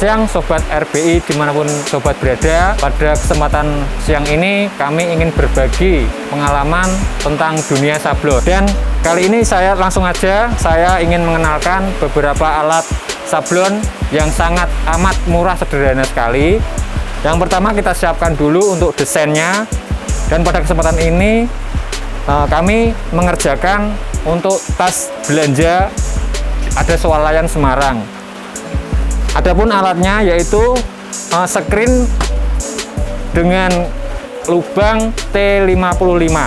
siang Sobat RBI dimanapun Sobat berada. Pada kesempatan siang ini kami ingin berbagi pengalaman tentang dunia sablon. Dan kali ini saya langsung aja, saya ingin mengenalkan beberapa alat sablon yang sangat amat murah, sederhana sekali. Yang pertama kita siapkan dulu untuk desainnya. Dan pada kesempatan ini kami mengerjakan untuk tas belanja ada swalayan Semarang. Adapun alatnya yaitu screen dengan lubang T55.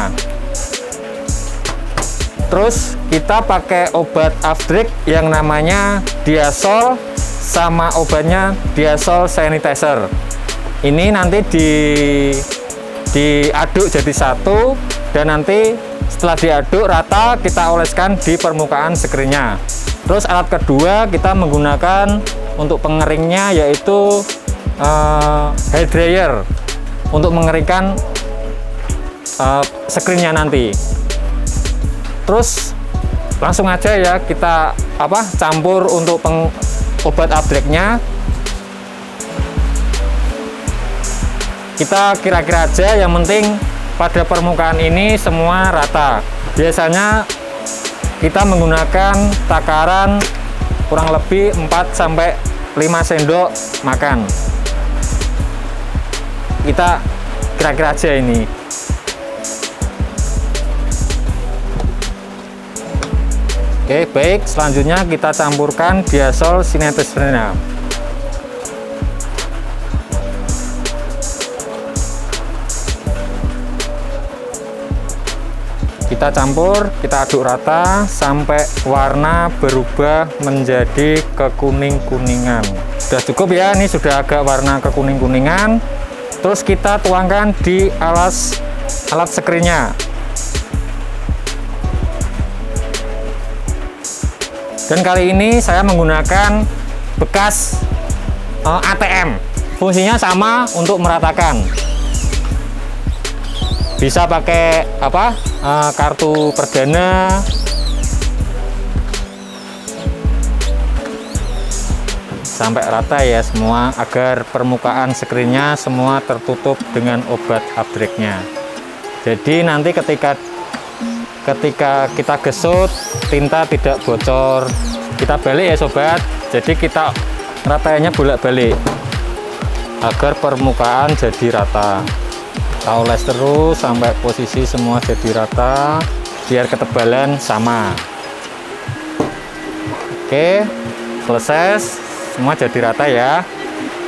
Terus kita pakai obat Afdrik yang namanya Diasol, sama obatnya Diasol Sanitizer. Ini nanti diaduk jadi satu, dan nanti setelah diaduk rata kita oleskan di permukaan screennya. Terus alat kedua kita menggunakan untuk pengeringnya yaitu hair dryer untuk mengeringkan screennya nanti. Terus langsung aja ya kita campur untuk obat Afdriknya. Kita kira-kira aja, yang penting pada permukaan ini semua rata. Biasanya kita menggunakan takaran kurang lebih 4-5 sendok makan. Kita kira-kira aja ini. Oke, baik, selanjutnya kita campurkan Diasol Sanitizer. Kita campur, kita aduk rata sampai warna berubah menjadi kekuning-kuningan. Sudah cukup ya, ini sudah agak warna kekuning-kuningan. Terus kita tuangkan di alat screennya. Dan kali ini saya menggunakan bekas ATM. Fungsinya sama untuk meratakan. Bisa pakai kartu perdana, sampai rata ya semua, agar permukaan screennya semua tertutup dengan obat Afdriknya. Jadi nanti ketika kita gesut, tinta tidak bocor. Kita balik ya sobat, jadi kita ratainya bolak-balik agar permukaan jadi rata. Kita oles terus sampai posisi semua jadi rata, biar ketebalan sama. Oke, selesai, semua jadi rata ya.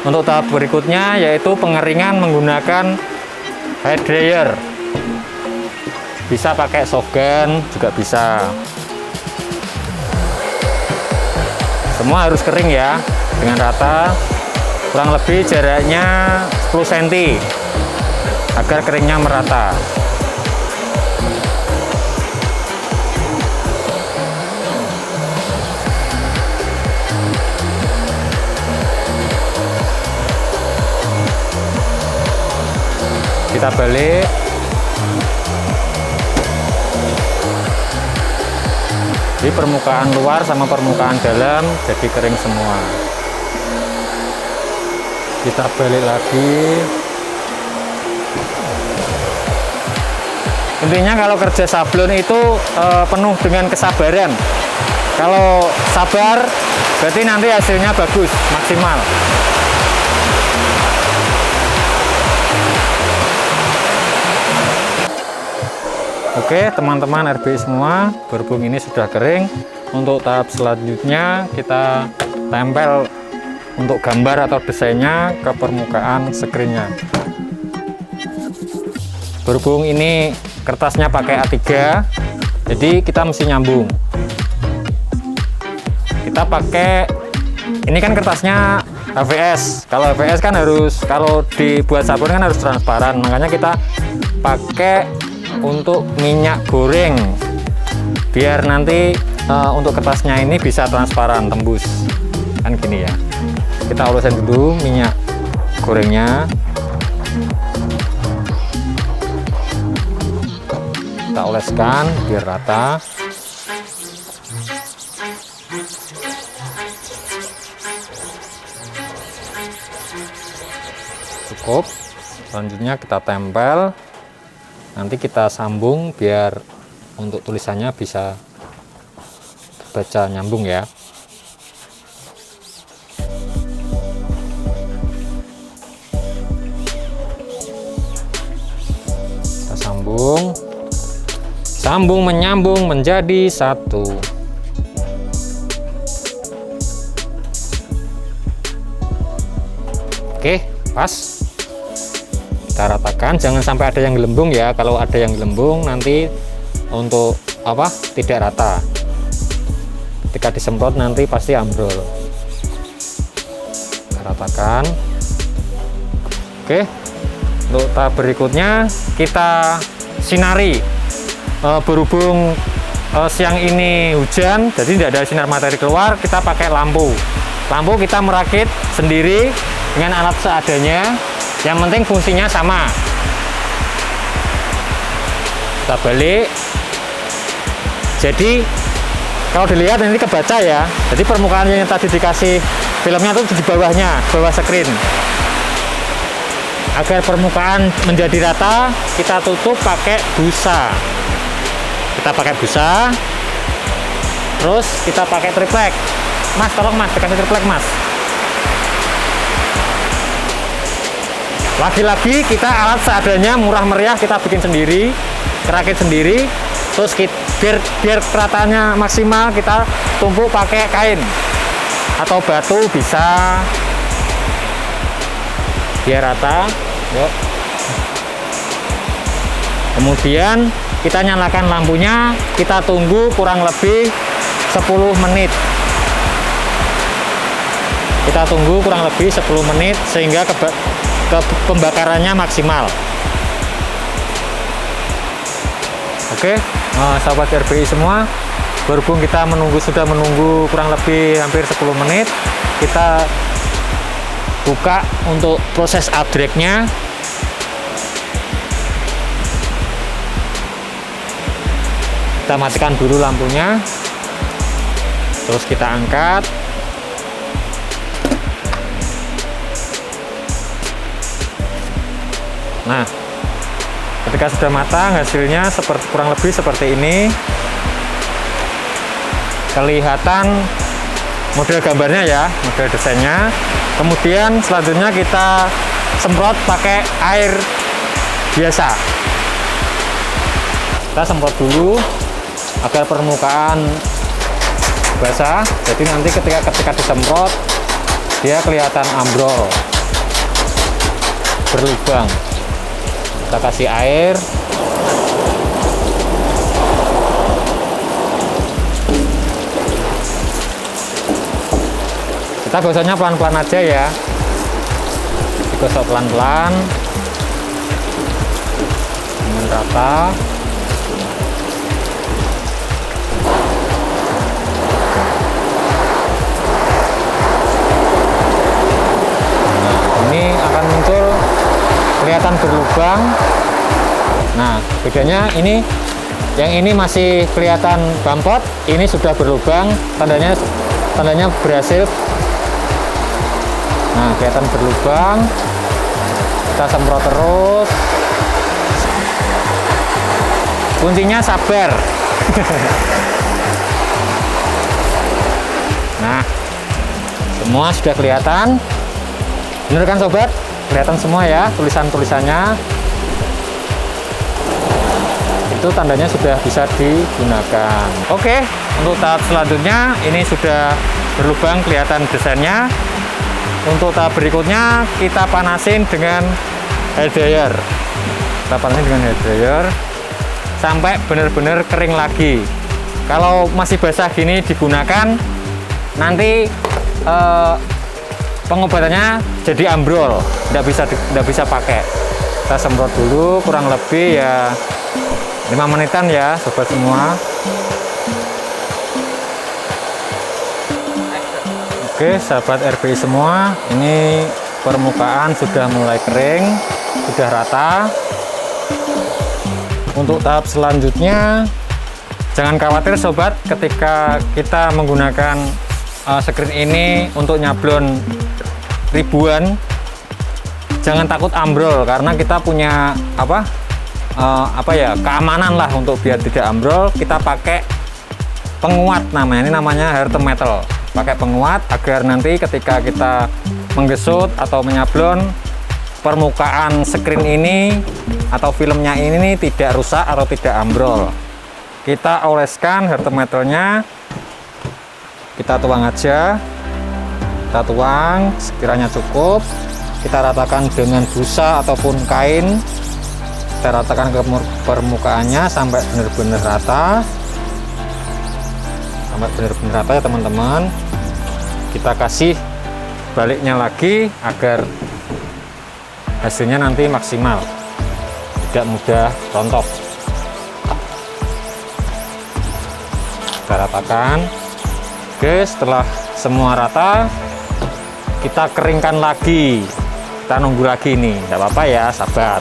Untuk tahap berikutnya yaitu pengeringan menggunakan hair dryer. Bisa pakai softgun juga bisa. Semua harus kering ya, dengan rata. Kurang lebih jaraknya 10 cm agar keringnya merata. Kita balik. Di permukaan luar sama permukaan dalam jadi kering semua. Kita balik lagi. Intinya kalau kerja sablon itu penuh dengan kesabaran. Kalau sabar berarti nanti hasilnya bagus, maksimal. Oke teman-teman RBI semua, berhubung ini sudah kering, untuk tahap selanjutnya kita tempel untuk gambar atau desainnya ke permukaan screennya. Berhubung ini kertasnya pakai A3, jadi kita mesti nyambung. Kita pakai, ini kan kertasnya HVS. Kalau HVS kan harus, kalau dibuat sablon kan harus transparan, makanya kita pakai untuk minyak goreng, biar nanti untuk kertasnya ini bisa transparan, tembus kan gini ya. Kita olesin dulu minyak gorengnya, kita oleskan biar rata. Cukup. Selanjutnya kita tempel, nanti kita sambung biar untuk tulisannya bisa baca nyambung ya. Kita sambung menyambung menjadi satu. Oke, pas. Kita ratakan, jangan sampai ada yang gelembung ya. Kalau ada yang gelembung nanti untuk apa? Tidak rata. Ketika disemprot nanti pasti ambrol. Kita ratakan. Oke. Untuk tahap berikutnya kita sinari. Berhubung siang ini hujan, jadi tidak ada sinar matahari keluar, kita pakai lampu. Lampu kita merakit sendiri dengan alat seadanya. Yang penting fungsinya sama. Kita balik. Jadi kalau dilihat nanti kebaca ya. Jadi permukaan yang tadi dikasih filmnya itu di bawahnya, bawah screen. Agar permukaan menjadi rata, kita tutup pakai busa. Kita pakai busa. Terus kita pakai triplek. Mas, tolong Mas, dikasih triplek Mas. Lagi-lagi kita alat seadanya, murah meriah, kita bikin sendiri, kerakit sendiri. Terus biar ratanya maksimal, kita tumpuk pakai kain atau batu bisa, biar rata. Yuk. Kemudian kita nyalakan lampunya, kita tunggu kurang lebih 10 menit. Kita tunggu kurang lebih 10 menit sehingga pembakarannya maksimal. Oke, sahabat RBI semua, berhubung kita sudah menunggu kurang lebih hampir 10 menit, kita buka untuk proses upgrade-nya. Kita matikan dulu lampunya, terus kita angkat. Nah, ketika sudah matang, hasilnya kurang lebih seperti ini. Kelihatan model gambarnya ya, model desainnya. Kemudian selanjutnya kita semprot pakai air biasa. Kita semprot dulu agar permukaan basah. Jadi nanti ketika disemprot dia kelihatan ambrol, berlubang. Kita kasih air. Kita gosoknya pelan-pelan aja ya. Digosok pelan-pelan dengan rata. Nah, ini akan muncul kelihatan berlubang. Nah, bedanya ini, yang ini masih kelihatan bampot, ini sudah berlubang, tandanya berhasil. Nah, kelihatan berlubang. Kita semprot terus. Kuncinya sabar. Nah, semua sudah kelihatan. Bener kan sobat? Kelihatan semua ya tulisannya. Itu tandanya sudah bisa digunakan. Oke, untuk tahap selanjutnya ini sudah berlubang, kelihatan desainnya. Untuk tahap berikutnya kita panasin dengan hair dryer. Kita panasin dengan hair dryer sampai benar-benar kering lagi. Kalau masih basah gini digunakan, nanti pengobatannya jadi ambrol, tidak bisa pakai. Kita semprot dulu kurang lebih ya 5 menitan ya sobat semua. Oke sahabat RBI semua, ini permukaan sudah mulai kering, sudah rata. Untuk tahap selanjutnya jangan khawatir sobat, ketika kita menggunakan screen ini untuk nyablon ribuan jangan takut ambrol, karena kita punya keamanan lah untuk biar tidak ambrol. Kita pakai penguat namanya, ini namanya Hearth Metal. Pakai penguat agar nanti ketika kita menggesut atau menyablon, permukaan screen ini atau filmnya ini tidak rusak atau tidak ambrol. Kita oleskan Hearth Metalnya, kita tuang aja, kita tuang sekiranya cukup. Kita ratakan dengan busa ataupun kain, kita ratakan ke permukaannya sampai benar-benar rata, ya teman-teman. Kita kasih baliknya lagi agar hasilnya nanti maksimal, tidak mudah rontok. Kita ratakan. Oke, setelah semua rata, kita keringkan lagi. Kita nunggu lagi nih, nggak apa-apa ya, sabar.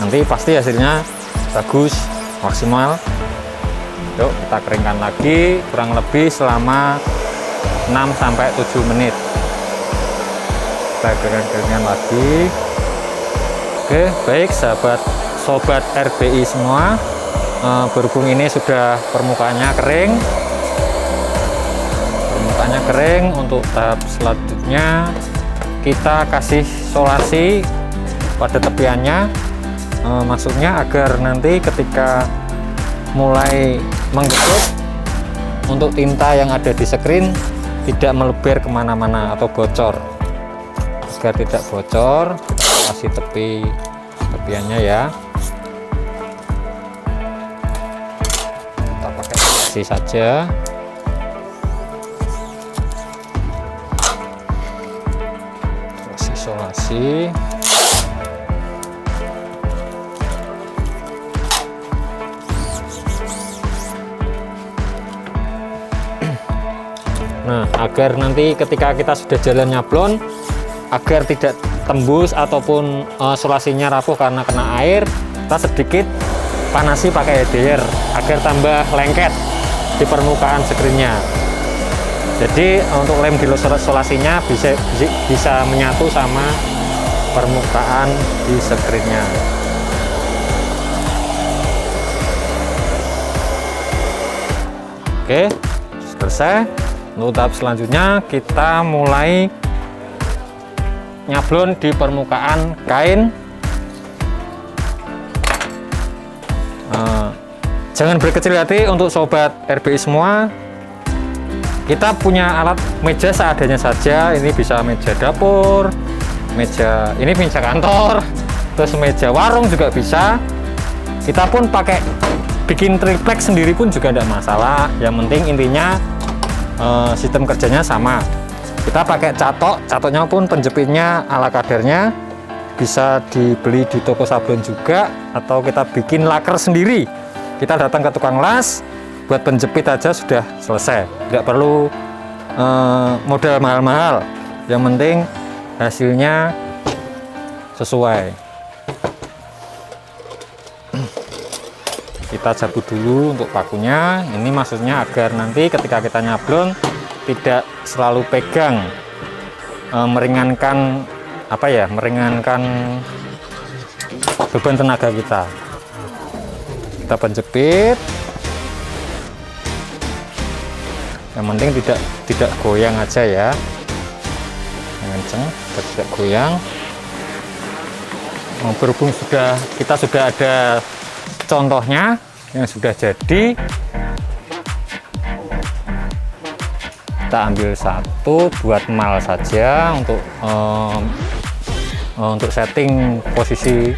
Nanti pasti hasilnya bagus, maksimal. Yuk, kita keringkan lagi kurang lebih selama 6-7 menit. Kita keringkan lagi. Oke, baik sobat RBI semua. Berhubung ini sudah permukaannya kering. Untuk tahap selanjutnya kita kasih solasi pada tepiannya, maksudnya agar nanti ketika mulai menggesut, untuk tinta yang ada di screen tidak melebar kemana-mana atau bocor. Agar tidak bocor, kita kasih tepiannya ya. Kita pakai solasi saja. Isolasi. Nah, agar nanti ketika kita sudah jalan nyablon, agar tidak tembus ataupun solasinya rapuh karena kena air, kita sedikit panasi pakai dryer agar tambah lengket di permukaan screennya. Jadi untuk lem di solasinya bisa menyatu sama permukaan di screennya. Oke, selesai. Untuk tahap selanjutnya kita mulai nyablon di permukaan kain. Jangan berkecil hati untuk sobat RBI semua. Kita punya alat meja seadanya saja. Ini bisa meja dapur, meja kantor, terus meja warung juga bisa. Kita pun pakai bikin triplek sendiri pun juga tidak masalah. Yang penting intinya sistem kerjanya sama. Kita pakai catoknya pun penjepitnya ala kadarnya, bisa dibeli di toko sablon juga, atau kita bikin laker sendiri. Kita datang ke tukang las, buat penjepit aja sudah selesai, tidak perlu modal mahal-mahal. Yang penting hasilnya sesuai. Kita cabut dulu untuk pakunya. Ini maksudnya agar nanti ketika kita nyablon tidak selalu pegang, meringankan meringankan beban tenaga kita. Kita penjepit. Yang penting tidak goyang aja ya, kenceng, tidak goyang. Berhubung kita sudah ada contohnya yang sudah jadi, kita ambil satu buat mal saja untuk setting posisi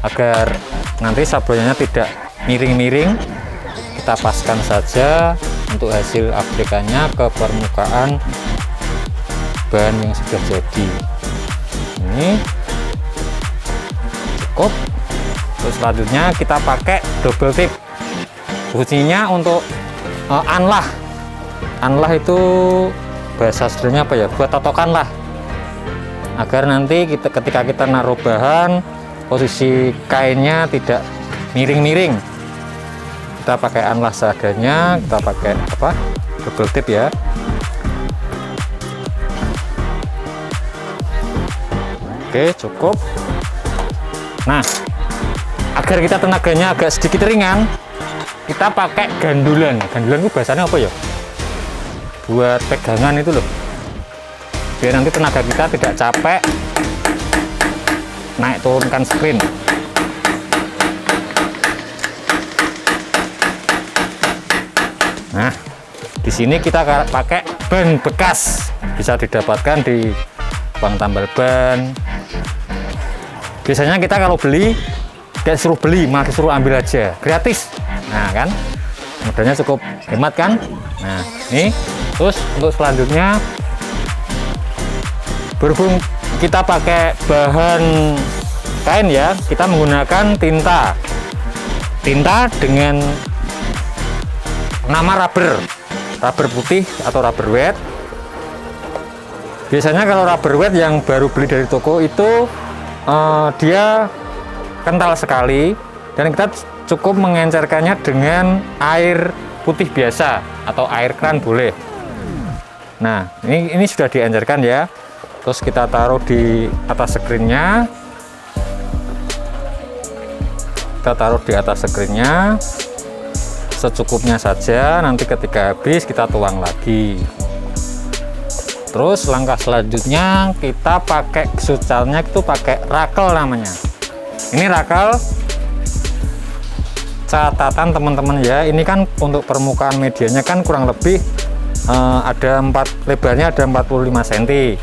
agar nanti sablonnya tidak miring-miring. Kita paskan saja untuk hasil aplikannya ke permukaan bahan yang sudah jadi. Ini cukup. Terus selanjutnya kita pakai double tip. Fungsinya untuk anlah. Anlah itu bahasa aslinya apa ya? Buat totokan lah. Agar nanti ketika kita naruh bahan, posisi kainnya tidak miring-miring. Kita pakai anlah seadanya, kita pakai double tip ya. Oke, cukup. Nah, agar kita tenaganya agak sedikit ringan, kita pakai gandulan. Gandulan itu bahasanya apa ya? Buat pegangan itu loh, biar nanti tenaga kita tidak capek naik turunkan screen. Nah, di sini kita pakai ban bekas, bisa didapatkan di bank tambal ban. Biasanya kita kalau beli tidak suruh beli, malah disuruh ambil aja, gratis. Nah kan, modalnya cukup hemat kan. Nah ini, terus untuk selanjutnya, berhubung kita pakai bahan kain ya, kita menggunakan tinta dengan nama rubber putih atau rubber wet. Biasanya kalau rubber wet yang baru beli dari toko itu dia kental sekali, dan kita cukup mengencerkannya dengan air putih biasa atau air keran boleh. Nah ini sudah diencerkan ya, terus kita taruh di atas screennya, secukupnya saja. Nanti ketika habis kita tuang lagi. Terus langkah selanjutnya kita pakai sucarnya itu pakai rakel namanya. Ini rakel, catatan teman-teman ya, ini kan untuk permukaan medianya kan kurang lebih lebarnya ada 45 cm.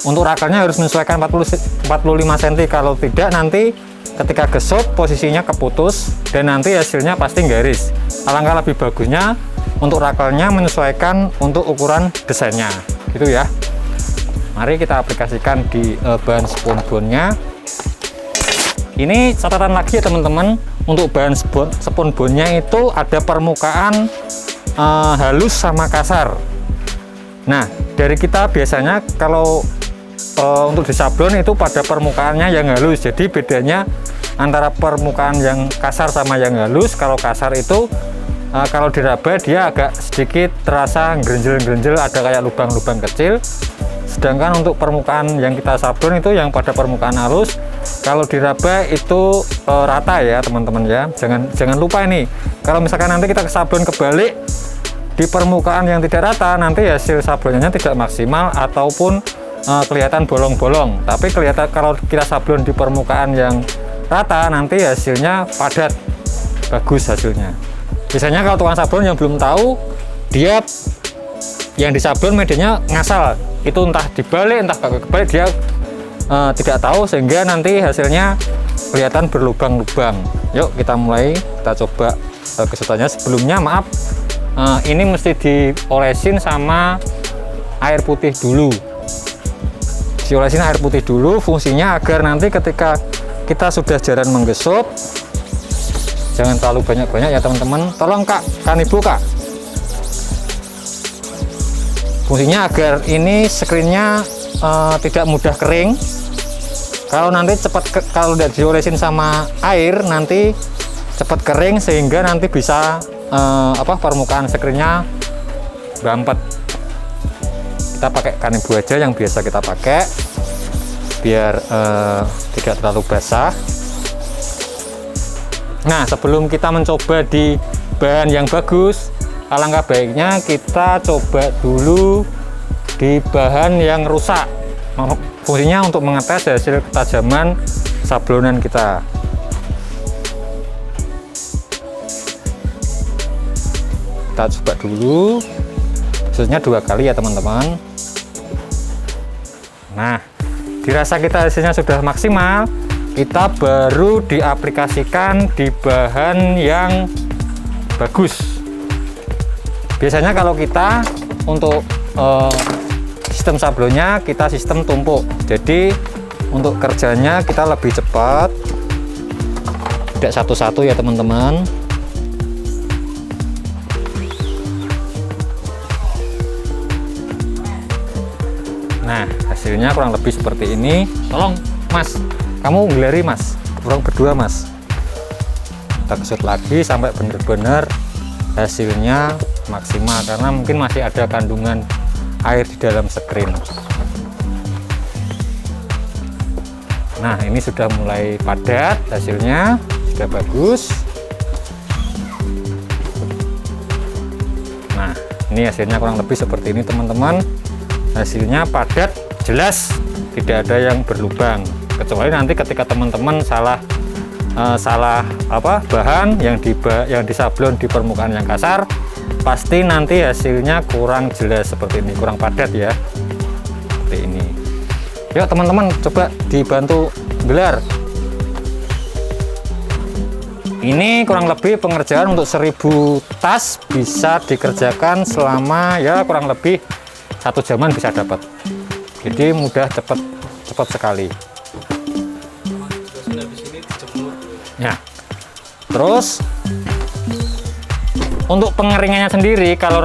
Untuk rakelnya harus menyesuaikan 45 cm, kalau tidak nanti ketika gesot posisinya keputus dan nanti hasilnya pasti garis. Alangkah lebih bagusnya untuk rakelnya menyesuaikan untuk ukuran desainnya gitu ya. Mari kita aplikasikan di bahan spunbone-nya. Ini catatan lagi ya teman-teman, untuk bahan spunbone-nya itu ada permukaan halus sama kasar. Nah dari kita biasanya kalau untuk di sablon itu pada permukaannya yang halus, jadi bedanya antara permukaan yang kasar sama yang halus. Kalau kasar itu kalau diraba dia agak sedikit terasa gerenjel-gerenjel, ada kayak lubang-lubang kecil. Sedangkan untuk permukaan yang kita sablon itu yang pada permukaan halus, kalau diraba itu rata ya teman-teman ya. Jangan lupa ini, kalau misalkan nanti kita sablon kebalik di permukaan yang tidak rata, nanti hasil sablonnya tidak maksimal ataupun kelihatan bolong-bolong. Tapi kelihatan kalau kita sablon di permukaan yang rata, nanti hasilnya padat, bagus hasilnya. Biasanya kalau tukang sablon yang belum tahu, dia yang disablon medianya ngasal, itu entah dibalik entah kebalik, dia tidak tahu, sehingga nanti hasilnya kelihatan berlubang-lubang. Yuk kita mulai, kita coba kesulitannya. Sebelumnya maaf, ini mesti diolesin sama air putih dulu. Diolesin air putih dulu, fungsinya agar nanti ketika kita sudah jalan menggesot, jangan terlalu banyak-banyak ya teman-teman. Tolong kak, kan ibu kak, fungsinya agar ini screennya tidak mudah kering. Kalau nanti kalau tidak diolesin sama air nanti cepat kering, sehingga nanti bisa permukaan screennya berampet. Kita pakai kanibu aja yang biasa kita pakai, biar tidak terlalu basah. Nah sebelum kita mencoba di bahan yang bagus, alangkah baiknya kita coba dulu di bahan yang rusak. Fungsinya untuk mengetes hasil ketajaman sablonan kita. Kita coba dulu, khususnya 2 kali ya teman-teman. Nah dirasa kita hasilnya sudah maksimal, kita baru diaplikasikan di bahan yang bagus. Biasanya kalau kita untuk sistem sablonnya kita sistem tumpuk, jadi untuk kerjanya kita lebih cepat, tidak satu-satu ya teman-teman. Nah hasilnya kurang lebih seperti ini. Tolong mas, kamu ngeleri mas, kurang berdua mas. Kita gesut lagi sampai benar-benar hasilnya maksimal, karena mungkin masih ada kandungan air di dalam screen. Nah, ini sudah mulai padat, hasilnya sudah bagus. Nah, ini hasilnya kurang lebih seperti ini teman-teman. Hasilnya padat, jelas, tidak ada yang berlubang. Kecuali nanti ketika teman-teman salah bahan yang disablon di permukaan yang kasar, pasti nanti hasilnya kurang jelas seperti ini, kurang padat ya, seperti ini. Yuk teman-teman, coba dibantu gelar. Ini kurang lebih pengerjaan untuk 1000 tas bisa dikerjakan selama ya kurang lebih 1 jaman bisa dapat. Jadi mudah, cepat sekali. Ya, terus untuk pengeringannya sendiri, kalau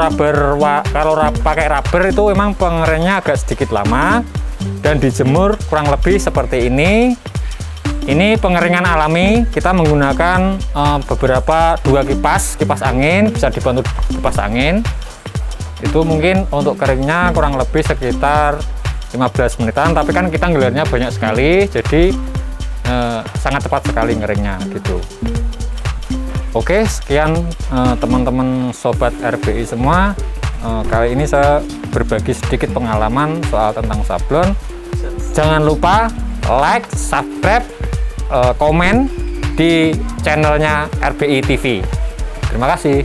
pakai rubber itu memang pengeringnya agak sedikit lama dan dijemur kurang lebih seperti ini. Ini pengeringan alami, kita menggunakan beberapa 2 kipas angin, bisa dibantu kipas angin. Itu mungkin untuk keringnya kurang lebih sekitar 15 menitan, tapi kan kita ngelarnya banyak sekali, jadi sangat cepat sekali ngeringnya gitu. Oke, sekian teman-teman sobat RBI semua. Kali ini saya berbagi sedikit pengalaman soal tentang sablon. Jangan lupa like, subscribe, komen di channelnya RBI TV. Terima kasih.